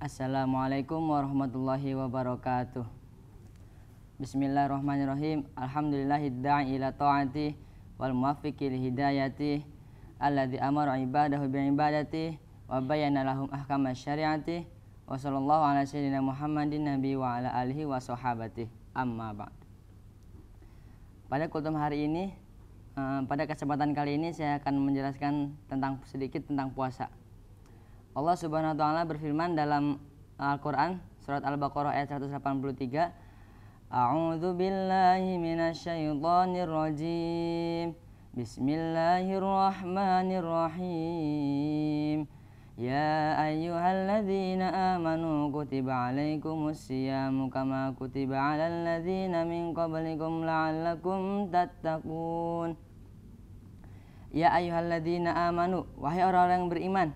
Assalamualaikum warahmatullahi wabarakatuh. Bismillahirrahmanirrahim. Alhamdulillahidda'i ila ta'ati wal muwaffiqi li hidayati alladzi amara ibadahu bi ibadati wa bayyana lahum ahkama syari'ati wa sallallahu ala sayyidina Muhammadin nabi wa ala alihi wa sahabati. Amma ba'd. Pada kultum hari ini, pada kesempatan kali ini saya akan menjelaskan sedikit tentang puasa. Allah Subhanahu wa taala berfirman dalam Al-Qur'an surat Al-Baqarah ayat 183, A'udzu billahi minasyaitonir rajim. Bismillahirrahmanirrahim. Ya ayyuhalladzina amanu kutiba alaikumus syiyamu kama kutiba 'alal ladzina min qablikum la'allakum tattaqun. Ya ayyuhalladzina amanu, wahai orang-orang yang beriman,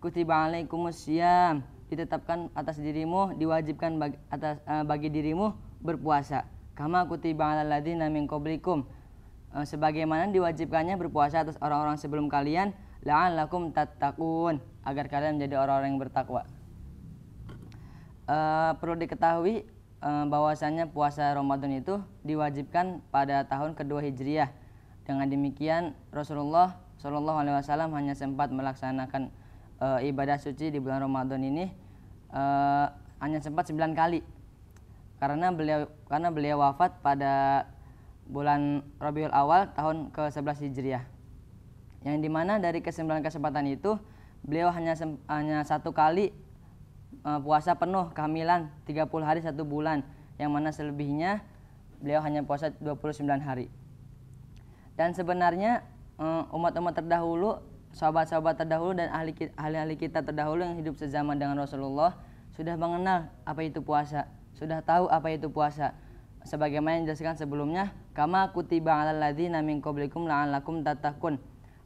kutiba alaikumus syiyam, ditetapkan atas dirimu, diwajibkan bagi dirimu berpuasa. Kama kutiba alal ladzina min qablikum, sebagaimana diwajibkannya berpuasa atas orang-orang sebelum kalian, la'allakum tattaqun, agar kalian menjadi orang-orang yang bertakwa. Perlu diketahui bahwasanya puasa Ramadan itu diwajibkan pada tahun kedua Hijriah. Dengan demikian Rasulullah SAW hanya sempat melaksanakan ibadah suci di bulan Ramadan ini hanya sempat 9 kali karena beliau wafat pada bulan Rabiul Awal tahun ke-11 Hijriah, yang dimana dari ke-9 kesempatan itu beliau hanya satu kali puasa penuh kehamilan 30 hari 1 bulan, yang mana selebihnya beliau hanya puasa 29 hari. Dan sebenarnya umat-umat terdahulu, sahabat-sahabat terdahulu dan ahli-ahli kita terdahulu yang hidup sezaman dengan Rasulullah sudah mengenal apa itu puasa, sudah tahu apa itu puasa. Sebagaimana yang dijelaskan sebelumnya, kama kutiba 'alal ladzina min qablikum la'allakum tattaqun,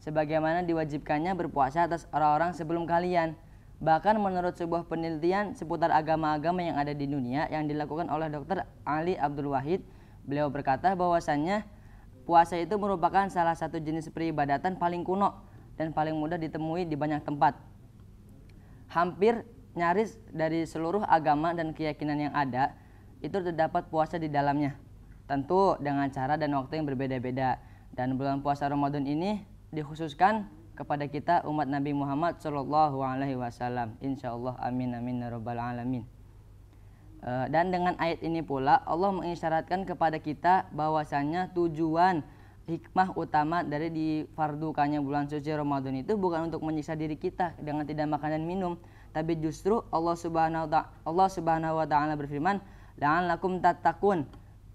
sebagaimana diwajibkannya berpuasa atas orang-orang sebelum kalian. Bahkan menurut sebuah penelitian seputar agama-agama yang ada di dunia yang dilakukan oleh Dr. Ali Abdul Wahid, beliau berkata bahwasannya puasa itu merupakan salah satu jenis peribadatan paling kuno dan paling mudah ditemui di banyak tempat. Hampir nyaris dari seluruh agama dan keyakinan yang ada itu terdapat puasa di dalamnya, tentu dengan cara dan waktu yang berbeda-beda. Dan bulan puasa Ramadan ini dikhususkan kepada kita umat Nabi Muhammad SAW. Insyaallah, amin amin ya rabbal alamin. Dan dengan ayat ini pula Allah mengisyaratkan kepada kita bahwasanya tujuan hikmah utama dari difardukannya bulan suci Ramadan itu bukan untuk menyiksa diri kita dengan tidak makan dan minum, tapi justru Allah Subhanahu wa taala berfirman, la'allakum tattaqun,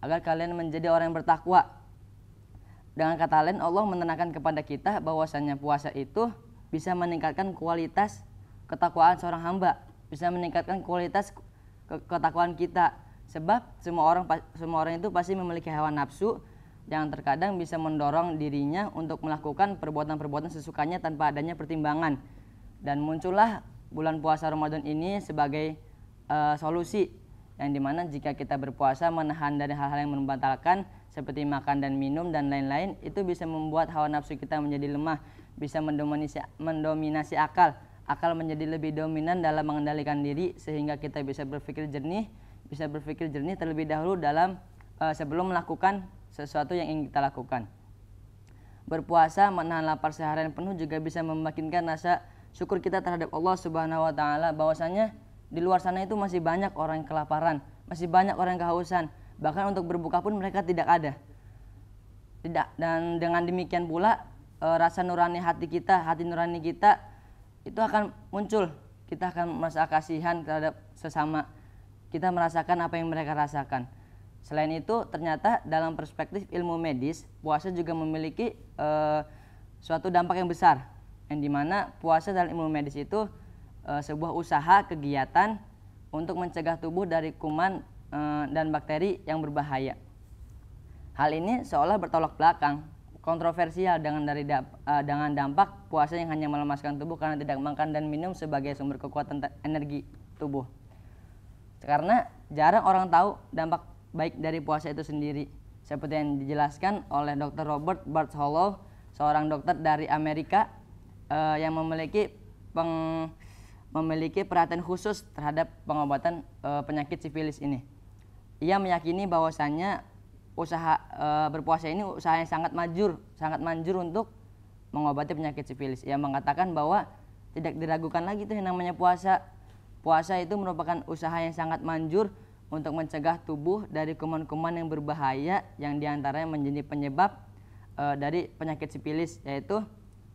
agar kalian menjadi orang yang bertakwa. Dengan kata lain, Allah menerangkan kepada kita bahwasanya puasa itu bisa meningkatkan kualitas ketakwaan seorang hamba, bisa meningkatkan kualitas ketakwaan kita. Sebab semua orang itu pasti memiliki hawa nafsu yang terkadang bisa mendorong dirinya untuk melakukan perbuatan-perbuatan sesukanya tanpa adanya pertimbangan. Dan muncullah bulan puasa Ramadan ini sebagai solusi, yang dimana jika kita berpuasa menahan dari hal-hal yang membatalkan seperti makan dan minum dan lain-lain, itu bisa membuat hawa nafsu kita menjadi lemah, bisa mendominasi akal menjadi lebih dominan dalam mengendalikan diri, sehingga kita bisa berpikir jernih terlebih dahulu sebelum melakukan sesuatu yang ingin kita lakukan. Berpuasa menahan lapar seharian penuh juga bisa membangkitkan rasa syukur kita terhadap Allah Subhanahu wa taala, bahwasanya di luar sana itu masih banyak orang yang kelaparan, masih banyak orang yang kehausan, bahkan untuk berbuka pun mereka tidak ada. Dan dengan demikian pula rasa nurani hati nurani kita itu akan muncul. Kita akan merasa kasihan terhadap sesama, kita merasakan apa yang mereka rasakan. Selain itu, ternyata dalam perspektif ilmu medis, puasa juga memiliki suatu dampak yang besar, yang dimana puasa dalam ilmu medis itu sebuah usaha kegiatan untuk mencegah tubuh dari kuman dan bakteri yang berbahaya. Hal ini seolah bertolak belakang, kontroversial dengan dampak puasa yang hanya melemaskan tubuh karena tidak makan dan minum sebagai sumber kekuatan energi tubuh. Karena jarang orang tahu dampak baik dari puasa itu sendiri, seperti yang dijelaskan oleh Dr. Robert Bartholow, seorang dokter dari Amerika yang memiliki memiliki perhatian khusus terhadap pengobatan penyakit sifilis ini. Ia meyakini bahwasannya usaha berpuasa ini usaha yang sangat manjur untuk mengobati penyakit sifilis. Ia mengatakan bahwa tidak diragukan lagi tuh yang namanya puasa. Puasa itu merupakan usaha yang sangat manjur untuk mencegah tubuh dari kuman-kuman yang berbahaya yang diantaranya menjadi penyebab dari penyakit sifilis, yaitu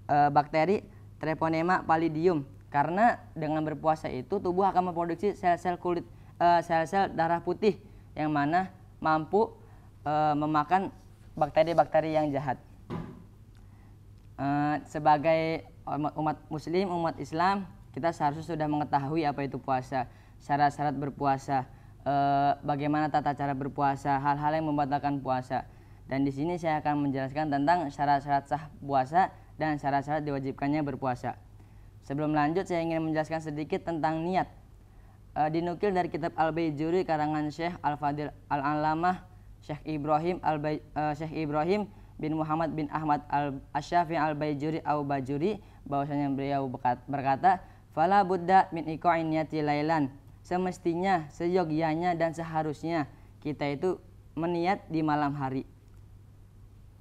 bakteri Treponema pallidum. Karena dengan berpuasa itu tubuh akan memproduksi sel-sel kulit, sel-sel darah putih yang mana mampu memakan bakteri-bakteri yang jahat. Sebagai umat muslim, umat Islam, kita seharusnya sudah mengetahui apa itu puasa, syarat-syarat berpuasa, bagaimana tata cara berpuasa, hal-hal yang membatalkan puasa. Dan di sini saya akan menjelaskan tentang syarat-syarat sah puasa dan syarat-syarat diwajibkannya berpuasa. Sebelum lanjut, saya ingin menjelaskan sedikit tentang niat. Dinukil dari kitab Al-Baijuri karangan Syekh Al-Fadil Al-Alamah Syekh Ibrahim bin Muhammad bin Ahmad Al-Asyafi Al-Baijuri Au-Bajuri, bahwasanya beliau berkata, fala budda min iqa'in niyati lailan. Semestinya, seyogyanya dan seharusnya kita itu meniat di malam hari.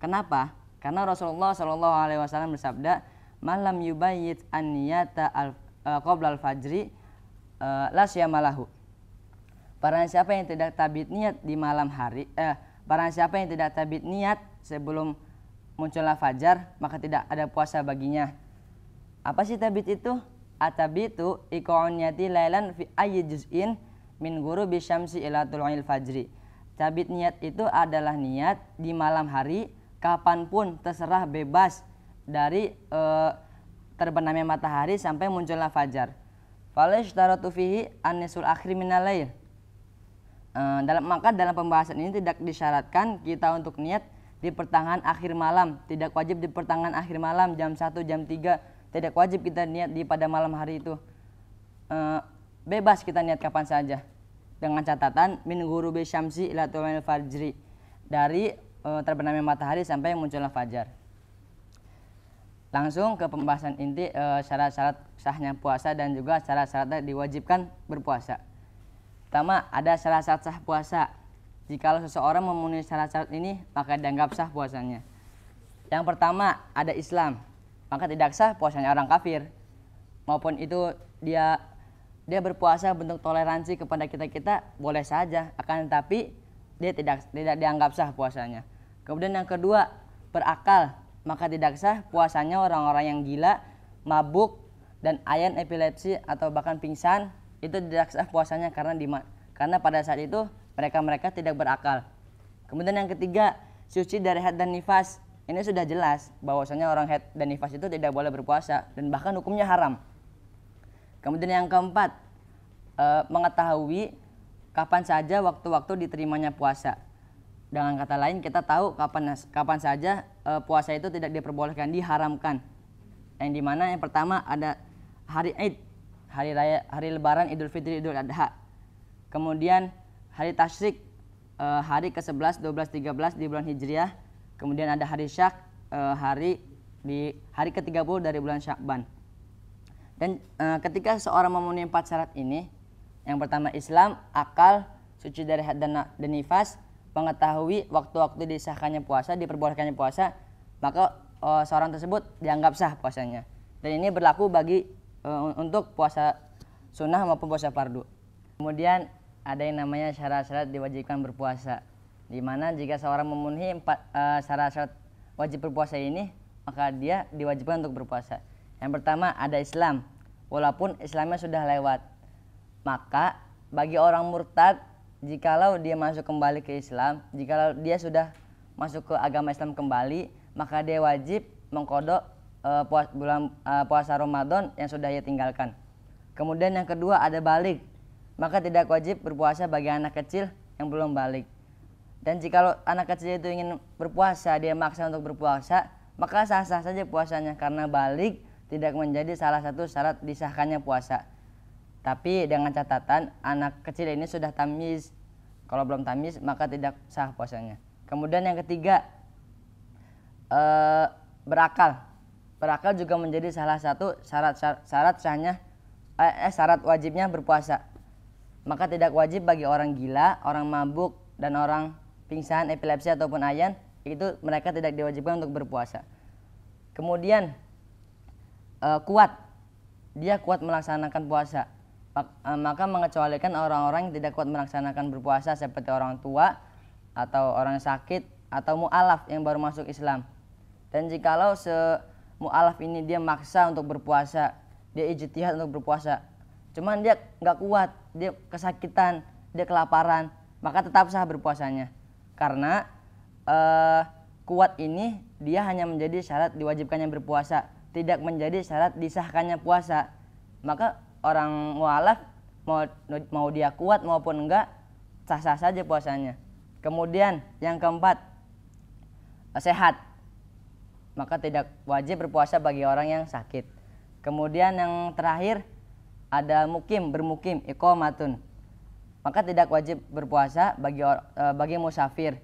Kenapa? Karena Rasulullah SAW bersabda, malam yubayyit an-niyata qabla al-fajri la syamalahu. Barang siapa yang tidak tabit niat di malam hari, barang siapa yang tidak tabit niat sebelum munculnya fajar, maka tidak ada puasa baginya. Apa sih tabit itu? Atabitu iqa'un niyati lailan fi ayyi juz'in min ghurubi syamsi ila tulu'il fajri. Tabit niat itu adalah niat di malam hari, kapanpun terserah, bebas dari terbenamnya matahari sampai munculnya fajar. Falashtaratu fihi an-nisul akhir minal lail. Maka dalam pembahasan ini tidak disyaratkan kita untuk niat di pertengahan akhir malam, tidak wajib di pertengahan akhir malam jam 1, jam 3, tidak wajib kita niat di pada malam hari itu. Bebas kita niat kapan saja, dengan catatan min ghurubi syamsi ila tulu'il fajri, dari terbenamnya matahari sampai munculnya fajar. Langsung ke pembahasan inti syarat-syarat sahnya puasa dan juga syarat-syarat diwajibkan berpuasa. Pertama, ada syarat-syarat sah puasa. Jikalau seseorang memenuhi syarat-syarat ini, maka dianggap sah puasanya. Yang pertama, ada Islam. Maka tidak sah puasanya orang kafir. Maupun itu dia berpuasa bentuk toleransi kepada kita boleh saja, akan tetapi dia tidak dianggap sah puasanya. Kemudian yang kedua, berakal. Maka tidak sah puasanya orang-orang yang gila, mabuk, dan ayan epilepsi atau bahkan pingsan. Itu tidak sah puasanya karena pada saat itu mereka tidak berakal. Kemudian yang ketiga, suci dari haid dan nifas. Ini sudah jelas bahwasanya orang haid dan nifas itu tidak boleh berpuasa dan bahkan hukumnya haram. Kemudian yang keempat, mengetahui kapan saja waktu-waktu diterimanya puasa. Dengan kata lain, kita tahu kapan saja puasa itu tidak diperbolehkan, diharamkan. Yang dimana yang pertama ada hari Id, hari Lebaran, Idul Fitri, Idul Adha. Kemudian hari Tasyrik, hari ke-11, 12, 13 di bulan Hijriah. Kemudian ada hari Syak, hari ke-30 dari bulan Syakban. Dan ketika seorang memenuhi 4 syarat ini, yang pertama Islam, akal, suci dari haid dan nifas, mengetahui waktu-waktu disahkannya puasa, diperbolehkannya puasa, maka seorang tersebut dianggap sah puasanya. Dan ini berlaku bagi untuk puasa sunnah maupun puasa fardu. Kemudian ada yang namanya syarat-syarat diwajibkan berpuasa, di mana jika seorang memenuhi 4 syarat-syarat wajib berpuasa ini, maka dia diwajibkan untuk berpuasa. Yang pertama ada Islam, walaupun Islamnya sudah lewat. Maka bagi orang murtad, jikalau dia masuk kembali ke Islam, jikalau dia sudah masuk ke agama Islam kembali, maka dia wajib mengqadha puasa Ramadan yang sudah ia tinggalkan. Kemudian yang kedua ada balik, maka tidak wajib berpuasa bagi anak kecil yang belum balik. Dan jikalau anak kecil itu ingin berpuasa, dia maksa untuk berpuasa, maka sah-sah saja puasanya karena balik tidak menjadi salah satu syarat disahkannya puasa. Tapi dengan catatan anak kecil ini sudah tamyiz. Kalau belum tamyiz maka tidak sah puasanya. Kemudian yang ketiga, berakal. Berakal juga menjadi salah satu syarat sahnya syarat wajibnya berpuasa. Maka tidak wajib bagi orang gila, orang mabuk, dan orang pingsan, epilepsi ataupun ayan, itu mereka tidak diwajibkan untuk berpuasa. Kemudian kuat, dia kuat melaksanakan puasa, maka mengecualikan orang-orang yang tidak kuat melaksanakan berpuasa seperti orang tua atau orang sakit atau mu'alaf yang baru masuk Islam. Dan jikalau mu'alaf ini dia maksa untuk berpuasa, dia ijtihad untuk berpuasa, cuman dia nggak kuat, dia kesakitan, dia kelaparan, maka tetap sah berpuasanya. Karena kuat ini dia hanya menjadi syarat diwajibkannya berpuasa, tidak menjadi syarat disahkannya puasa. Maka orang mu'alaf mau dia kuat maupun enggak, sah-sah saja puasanya. Kemudian yang keempat, sehat, maka tidak wajib berpuasa bagi orang yang sakit. Kemudian yang terakhir ada bermukim, iqamatun, maka tidak wajib berpuasa bagi musafir.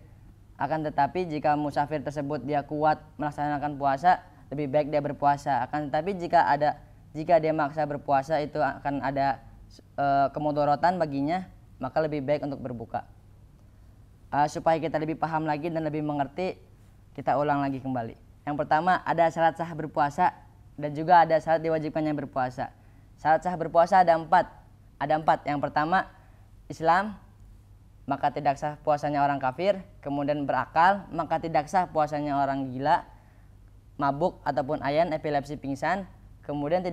Akan tetapi jika musafir tersebut dia kuat melaksanakan puasa, lebih baik dia berpuasa. Akan tetapi jika dia maksa berpuasa, itu akan ada kemudorotan baginya, maka lebih baik untuk berbuka. Supaya kita lebih paham lagi dan lebih mengerti, kita ulang lagi kembali. Yang pertama, ada syarat sah berpuasa dan juga ada syarat diwajibkannya berpuasa. Syarat sah berpuasa ada empat. Yang pertama, Islam, maka tidak sah puasanya orang kafir. Kemudian berakal, maka tidak sah puasanya orang gila, mabuk ataupun ayan, epilepsi, pingsan. Kemudian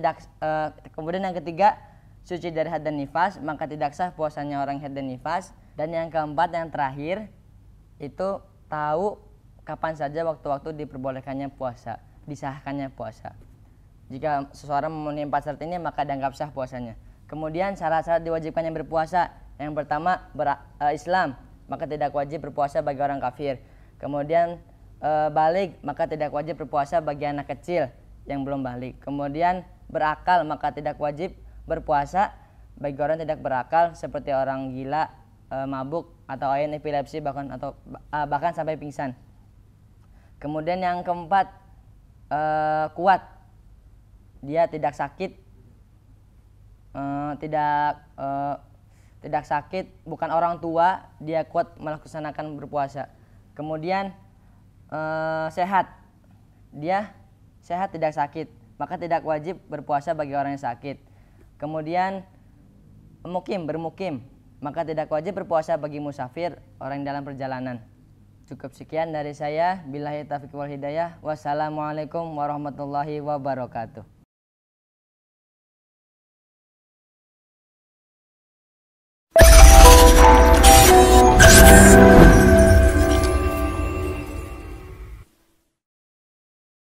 yang ketiga, suci dari haid dan nifas, maka tidak sah puasanya orang haid dan nifas. Dan yang keempat, yang terakhir, itu tahu kapan saja waktu-waktu diperbolehkannya puasa, disahkannya puasa. Jika seseorang memenuhi 4 syarat ini, maka dianggap sah puasanya. Kemudian syarat-syarat diwajibkannya berpuasa. Yang pertama, Islam, maka tidak wajib berpuasa bagi orang kafir. Kemudian balik, maka tidak wajib berpuasa bagi anak kecil yang belum balik. Kemudian berakal, maka tidak wajib berpuasa bagi orang tidak berakal seperti orang gila, mabuk atau ayan, epilepsi, bahkan sampai pingsan. Kemudian yang keempat, kuat, dia tidak sakit, tidak sakit, bukan orang tua, dia kuat melaksanakan berpuasa. Kemudian sehat, dia sehat tidak sakit, maka tidak wajib berpuasa bagi orang yang sakit. Kemudian bermukim, maka tidak wajib berpuasa bagi musafir, orang dalam perjalanan. Cukup sekian dari saya. Billahi taufiq wal hidayah. Wassalamualaikum warahmatullahi wabarakatuh.